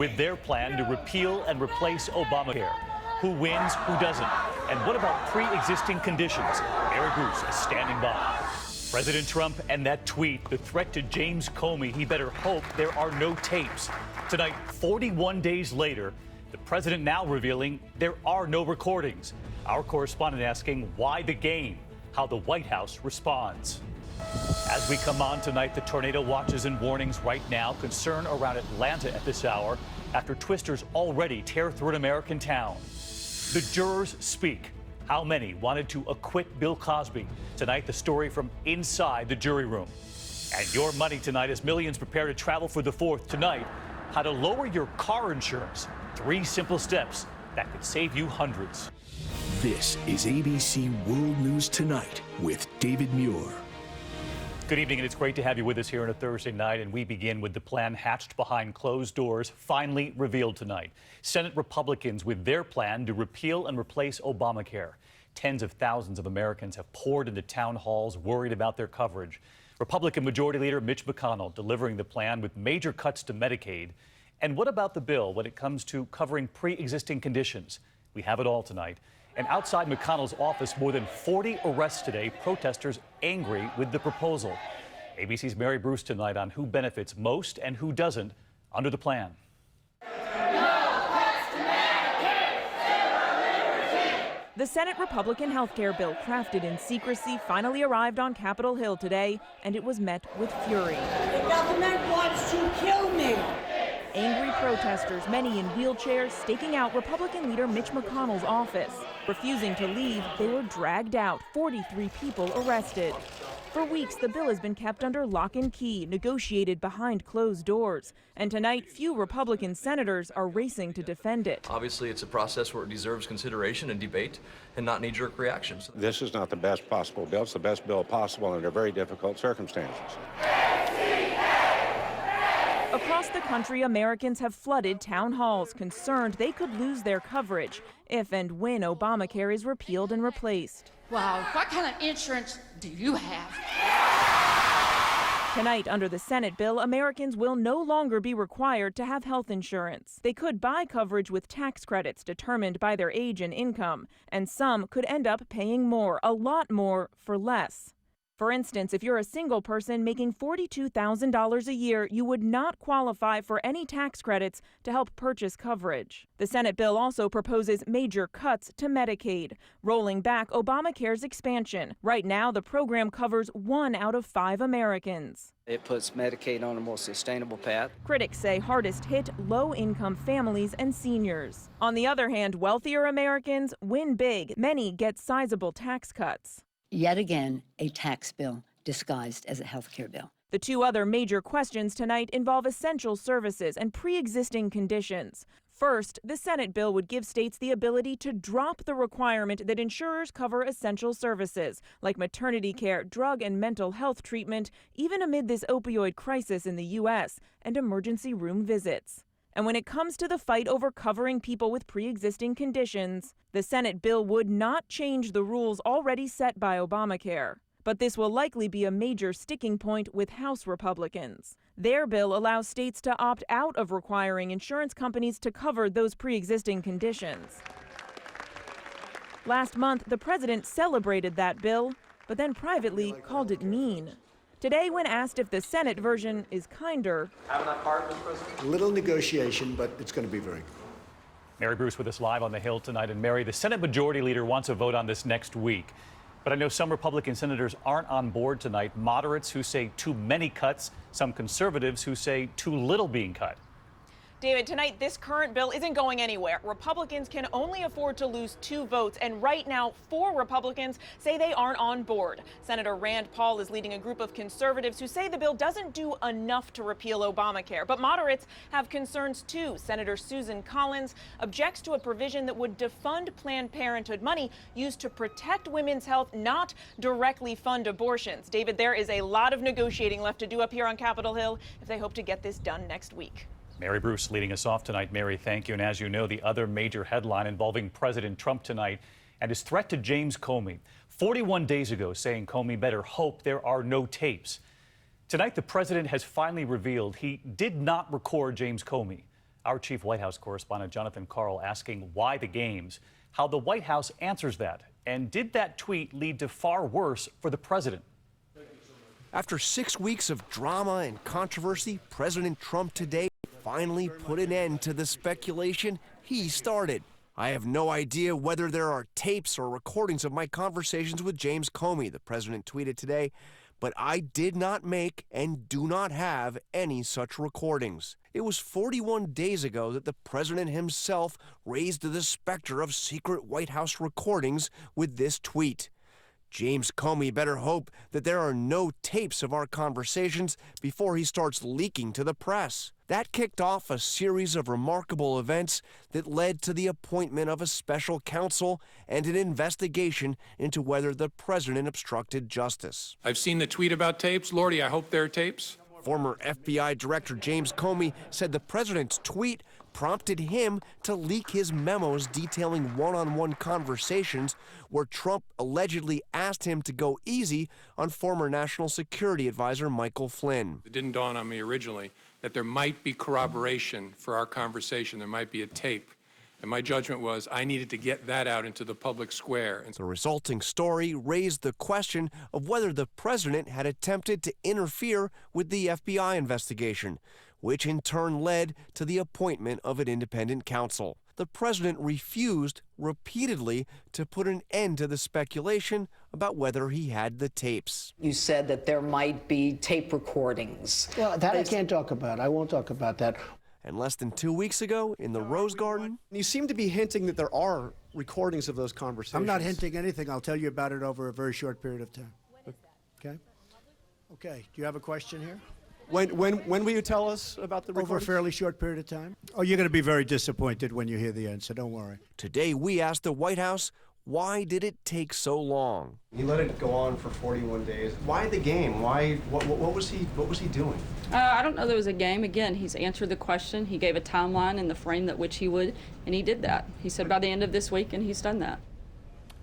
with their plan to repeal and replace Obamacare. Who wins, who doesn't? And what about pre-existing conditions? Mary Bruce is standing by. President Trump and that tweet, the threat to James Comey, he better hope there are no tapes. Tonight, 41 days later, the president now revealing there are no recordings. Our correspondent asking why the game, how the White House responds. As we come on tonight, the tornado watches and warnings right now. Concern around Atlanta at this hour after twisters already tear through an American town. The jurors speak. How many wanted to acquit Bill Cosby? Tonight, the story from inside the jury room. And your money tonight as millions prepare to travel for the 4th. Tonight, how to lower your car insurance. 3 simple steps that could save you hundreds. This is ABC World News Tonight with David Muir. Good evening, and it's great to have you with us here on a Thursday night. And we begin with the plan hatched behind closed doors, finally revealed tonight. Senate Republicans with their plan to repeal and replace Obamacare. Tens of thousands of Americans have poured into town halls worried about their coverage. Republican Majority Leader Mitch McConnell delivering the plan with major cuts to Medicaid. And what about the bill when it comes to covering pre-existing conditions? We have it all tonight. And outside McConnell's office, more than 40 arrests today, protesters angry with the proposal. ABC's Mary Bruce tonight on who benefits most and who doesn't under the plan. The Senate Republican health care bill, crafted in secrecy, finally arrived on Capitol Hill today, and it was met with fury. The government wants to kill me. Angry protesters, many in wheelchairs, staking out Republican leader Mitch McConnell's office. Refusing to leave, they were dragged out, 43 people arrested. For weeks, the bill has been kept under lock and key, negotiated behind closed doors. And tonight, few Republican senators are racing to defend it. Obviously, it's a process where it deserves consideration and debate and not knee-jerk reactions. This is not the best possible bill. It's the best bill possible under very difficult circumstances. Across the country, Americans have flooded town halls, concerned they could lose their coverage if and when Obamacare is repealed and replaced. Wow, what kind of insurance do you have? Tonight, under the Senate bill, Americans will no longer be required to have health insurance. They could buy coverage with tax credits determined by their age and income, and some could end up paying more, a lot more, for less. For instance, if you're a single person making $42,000 a year, you would not qualify for any tax credits to help purchase coverage. The Senate bill also proposes major cuts to Medicaid, rolling back Obamacare's expansion. Right now, the program covers 1 out of 5 Americans. It puts Medicaid on a more sustainable path. Critics say hardest hit low-income families and seniors. On the other hand, wealthier Americans win big. Many get sizable tax cuts. Yet again, a tax bill disguised as a health care bill. The 2 other major questions tonight involve essential services and pre-existing conditions. First, the Senate bill would give states the ability to drop the requirement that insurers cover essential services like maternity care, drug and mental health treatment, even amid this opioid crisis in the U.S., and emergency room visits. And when it comes to the fight over covering people with pre-existing conditions, the Senate bill would not change the rules already set by Obamacare. But this will likely be a major sticking point with House Republicans. Their bill allows states to opt out of requiring insurance companies to cover those pre-existing conditions. Last month, the president celebrated that bill, but then privately called it mean. Today, when asked if the Senate version is kinder, have enough heart, Mr. President? A little negotiation, but it's going to be very good. Mary Bruce with us live on the Hill tonight. And Mary, the Senate Majority Leader wants a vote on this next week. But I know some Republican senators aren't on board tonight. Moderates who say too many cuts, some conservatives who say too little being cut. David, tonight, this current bill isn't going anywhere. Republicans can only afford to lose 2 votes, and right now, 4 Republicans say they aren't on board. Senator Rand Paul is leading a group of conservatives who say the bill doesn't do enough to repeal Obamacare. But moderates have concerns, too. Senator Susan Collins objects to a provision that would defund Planned Parenthood money used to protect women's health, not directly fund abortions. David, there is a lot of negotiating left to do up here on Capitol Hill if they hope to get this done next week. Mary Bruce leading us off tonight. Mary, thank you. And as you know, the other major headline involving President Trump tonight and his threat to James Comey. 41 days ago, saying Comey better hope there are no tapes. Tonight, the president has finally revealed he did not record James Comey. Our chief White House correspondent, Jonathan Karl, asking why the games, how the White House answers that, and did that tweet lead to far worse for the president? After 6 weeks of drama and controversy, President Trump today finally put an end to the speculation he started. I have no idea whether there are tapes or recordings of my conversations with James Comey, the president tweeted today, but I did not make and do not have any such recordings. It was 41 days ago that the president himself raised the specter of secret White House recordings with this tweet. James Comey better hope that there are no tapes of our conversations before he starts leaking to the press. That kicked off a series of remarkable events that led to the appointment of a special counsel and an investigation into whether the president obstructed justice. I've seen the tweet about tapes. Lordy, I hope there are tapes. Former FBI Director James Comey said the president's tweet prompted him to leak his memos detailing one-on-one conversations where Trump allegedly asked him to go easy on former National Security Advisor Michael Flynn. It didn't dawn on me originally that there might be corroboration for our conversation. There might be a tape. And my judgment was I needed to get that out into the public square. The resulting story raised the question of whether the president had attempted to interfere with the FBI investigation, which in turn led to the appointment of an independent counsel. The president refused repeatedly to put an end to the speculation about whether he had the tapes. You said that there might be tape recordings. Well, that I can't talk about. I won't talk about that. And less than 2 weeks ago, in the Rose Garden, you seem to be hinting that there are recordings of those conversations. I'm not hinting anything. I'll tell you about it over a very short period of time. Okay? Okay. Do you have a question here? When will you tell us about the recordings? Over a fairly short period of time. Oh, you're going to be very disappointed when you hear the answer. Don't worry. Today, we asked the White House, why did it take so long? He let it go on for 41 days. Why the game? Why? What was he doing? I don't know there was a game. Again, he's answered the question. He gave a timeline in the frame that which he would, and he did that. He said by the end of this week, and he's done that.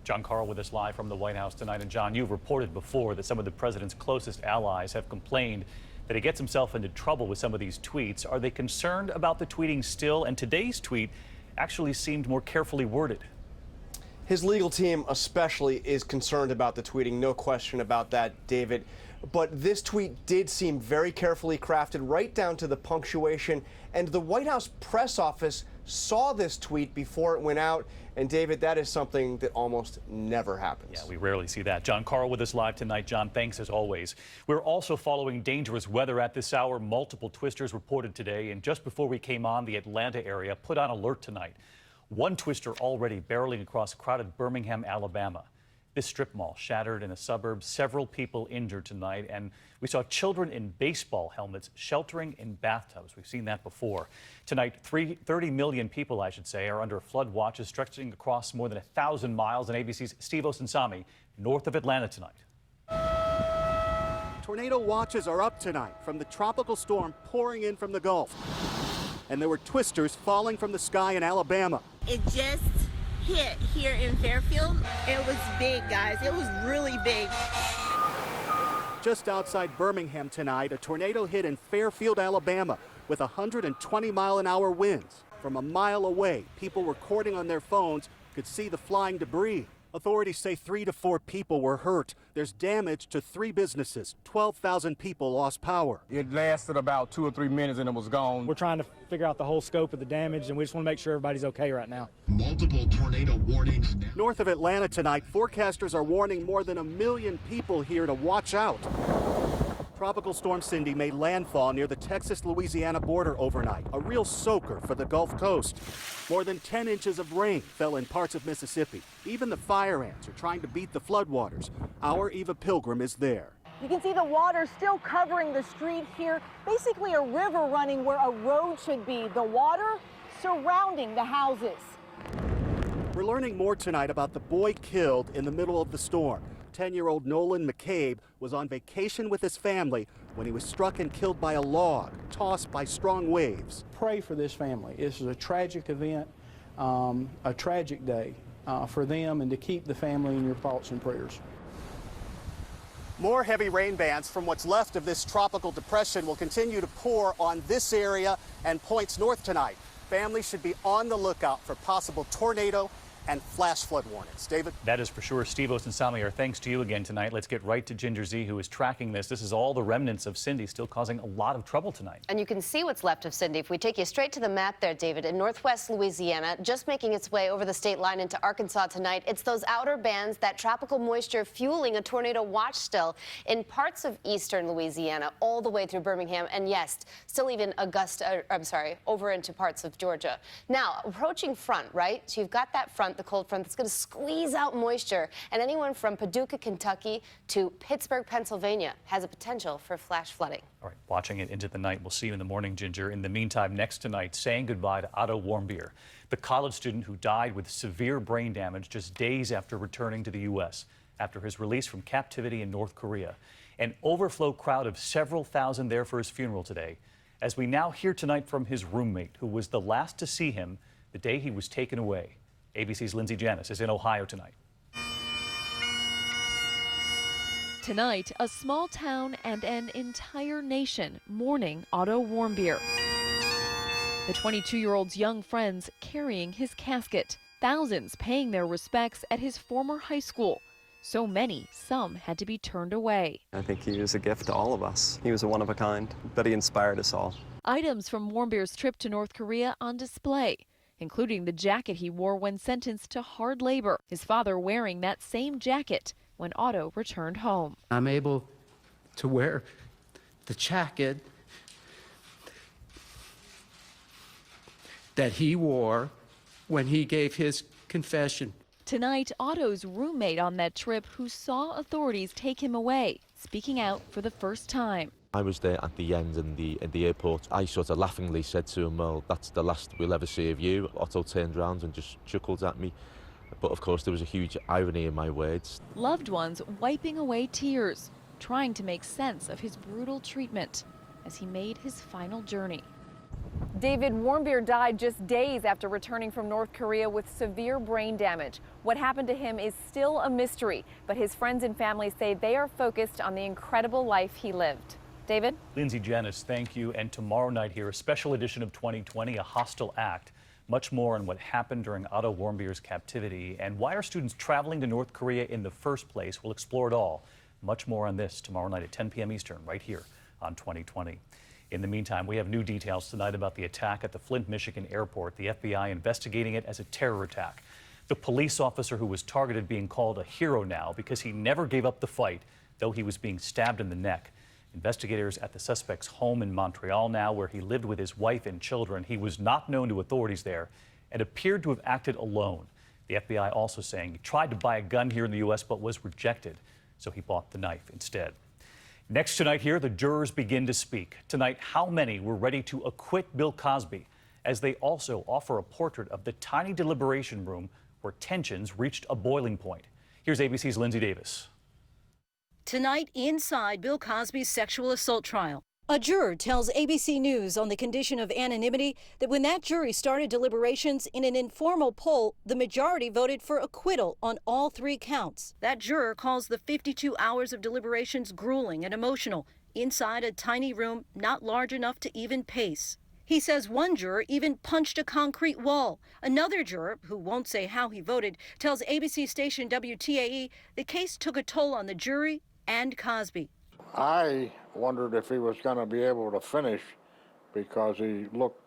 John Karl with us live from the White House tonight. And John, you've reported before that some of the president's closest allies have complained that he gets himself into trouble with some of these tweets. Are they concerned about the tweeting still? And today's tweet actually seemed more carefully worded. His legal team especially is concerned about the tweeting, no question about that, David. But this tweet did seem very carefully crafted, right down to the punctuation. And the White House press office saw this tweet before it went out. And David, that is something that almost never happens. Yeah, we rarely see that. John Karl with us live tonight. John, thanks as always. We're also following dangerous weather at this hour. Multiple twisters reported today. And just before we came on, the Atlanta area put on alert tonight. One twister already barreling across crowded Birmingham, Alabama. This strip mall shattered in a suburb, several people injured tonight, and we saw children in baseball helmets sheltering in bathtubs. We've seen that before. Tonight, 30 million people, I should say, are under flood watches stretching across more than 1,000 miles. And ABC's Steve Osinsami, north of Atlanta tonight. Tornado watches are up tonight from the tropical storm pouring in from the Gulf. And there were twisters falling from the sky in Alabama. It just hit here in Fairfield. It was big, guys. It was really big. Just outside Birmingham tonight, a tornado hit in Fairfield, Alabama, with 120-mile-an-hour winds. From a mile away, people recording on their phones could see the flying debris. Authorities say 3 to 4 people were hurt. There's damage to 3 businesses. 12,000 people lost power. It lasted about 2 or 3 minutes and it was gone. We're trying to figure out the whole scope of the damage, and we just want to make sure everybody's okay right now. Multiple tornado warnings. North of Atlanta tonight, forecasters are warning more than 1 million people here to watch out. Tropical Storm Cindy made landfall near the Texas-Louisiana border overnight, a real soaker for the Gulf Coast. More than 10 inches of rain fell in parts of Mississippi. Even the fire ants are trying to beat the floodwaters. Our Eva Pilgrim is there. You can see the water still covering the street here, basically a river running where a road should be. The water surrounding the houses. We're learning more tonight about the boy killed in the middle of the storm. 10-year-old Nolan McCabe was on vacation with his family when he was struck and killed by a log, tossed by strong waves. Pray for this family. This is a tragic event, a tragic day for them, and to keep the family in your thoughts and prayers. More heavy rain bands from what's left of this tropical depression will continue to pour on this area and points north tonight. families should be on the lookout for possible tornado and flash flood warnings. David? That is for sure. Steve Osunsami, our thanks to you again tonight. Let's get right to Ginger Z, who is tracking this. This is all the remnants of Cindy still causing a lot of trouble tonight. And you can see what's left of Cindy if we take you straight to the map there, David, in northwest Louisiana, just making its way over the state line into Arkansas tonight. It's those outer bands, that tropical moisture fueling a tornado watch still in parts of eastern Louisiana, all the way through Birmingham, and yes, still even over into parts of Georgia. Now, approaching front, right? So you've got that front, the cold front, that's going to squeeze out moisture, and anyone from Paducah, Kentucky to Pittsburgh, Pennsylvania has a potential for flash flooding. All right, watching it into the night. We'll see you in the morning, Ginger. In the meantime, next tonight, saying goodbye to Otto Warmbier, the college student who died with severe brain damage just days after returning to the U.S. after his release from captivity in North Korea. An overflow crowd of several thousand there for his funeral today, as we now hear tonight from his roommate, who was the last to see him the day he was taken away. ABC's Lindsay Janis is in Ohio tonight. Tonight, a small town and an entire nation mourning Otto Warmbier. The 22-year-old's young friends carrying his casket, thousands paying their respects at his former high school. So many, some had to be turned away. I think he was a gift to all of us. He was a one of a kind, but he inspired us all. Items from Warmbier's trip to North Korea on display, including the jacket he wore when sentenced to hard labor, his father wearing that same jacket when Otto returned home. I'm able to wear the jacket that he wore when he gave his confession. Tonight, Otto's roommate on that trip who saw authorities take him away, speaking out for the first time. I was there at the end in the airport. I sort of laughingly said to him, well, that's the last we'll ever see of you. Otto turned around and just chuckled at me. But of course, there was a huge irony in my words. Loved ones wiping away tears, trying to make sense of his brutal treatment as he made his final journey. David Warmbier died just days after returning from North Korea with severe brain damage. What happened to him is still a mystery, but his friends and family say they are focused on the incredible life he lived. David? Lindsay Janis, thank you. And tomorrow night here, a special edition of 2020, A Hostile Act. Much more on what happened during Otto Warmbier's captivity and why are students traveling to North Korea in the first place. We'll explore it all. Much more on this tomorrow night at 10 p.m. Eastern, right here on 2020. In the meantime, we have new details tonight about the attack at the Flint, Michigan airport. The FBI investigating it as a terror attack. The police officer who was targeted being called a hero now because he never gave up the fight, though he was being stabbed in the neck. Investigators at the suspect's home in Montreal now, where he lived with his wife and children. He was not known to authorities there and appeared to have acted alone. The FBI also saying he tried to buy a gun here in the U.S. but was rejected, so he bought the knife instead. Next tonight here, the jurors begin to speak. Tonight, how many were ready to acquit Bill Cosby as they also offer a portrait of the tiny deliberation room where tensions reached a boiling point. Here's ABC's Lindsay Davis. Tonight, inside Bill Cosby's sexual assault trial, a juror tells ABC News on the condition of anonymity that when that jury started deliberations in an informal poll, the majority voted for acquittal on all 3 counts. That juror calls the 52 hours of deliberations grueling and emotional inside a tiny room not large enough to even pace. He says one juror even punched a concrete wall. Another juror, who won't say how he voted, tells ABC station WTAE the case took a toll on the jury and Cosby. I wondered if he was going to be able to finish because he looked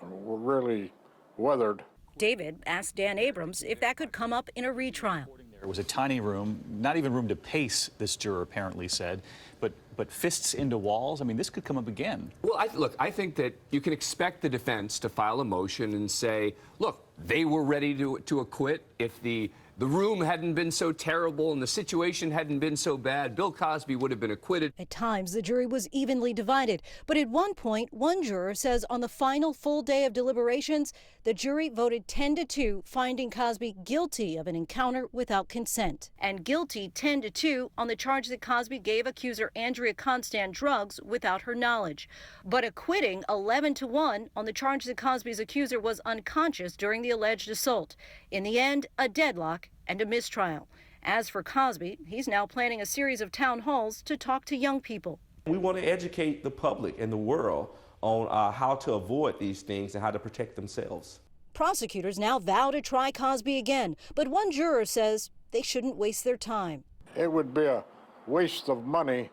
really weathered. David asked Dan Abrams if that could come up in a retrial. There was a tiny room, not even room to pace, this juror apparently said, but fists into walls. I mean, this could come up again. Well, I think that you can expect the defense to file a motion and say, look, they were ready to acquit if the room hadn't been so terrible and the situation hadn't been so bad, Bill Cosby would have been acquitted. At times, the jury was evenly divided. But at one point, one juror says on the final full day of deliberations, the jury voted 10-2, finding Cosby guilty of an encounter without consent. And guilty 10-2 on the charge that Cosby gave accuser Andrea Constant drugs without her knowledge. But acquitting 11-1 on the charge that Cosby's accuser was unconscious during the alleged assault. In the end, a deadlock and a mistrial. As for Cosby, he's now planning a series of town halls to talk to young people. We want to educate the public and the world on how to avoid these things and how to protect themselves. Prosecutors now vow to try Cosby again, but one juror says they shouldn't waste their time. It would be a waste of money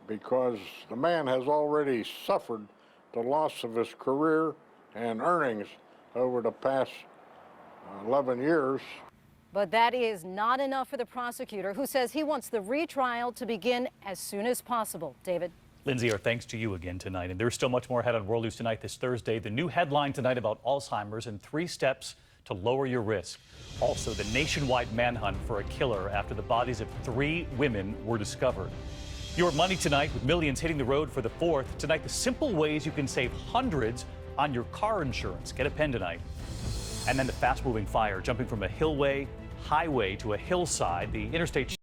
because the man has already suffered the loss of his career and earnings over the past 11 years. But that is not enough for the prosecutor, who says he wants the retrial to begin as soon as possible. David? Lindsay, our thanks to you again tonight. And there's still much more ahead on World News Tonight this Thursday. The new headline tonight about Alzheimer's and 3 steps to lower your risk. Also, the nationwide manhunt for a killer after the bodies of 3 women were discovered. Your money tonight with millions hitting the road for the 4th. Tonight, the simple ways you can save hundreds on your car insurance. Get a pen tonight. And then the fast-moving fire jumping from a highway to a hillside. The interstate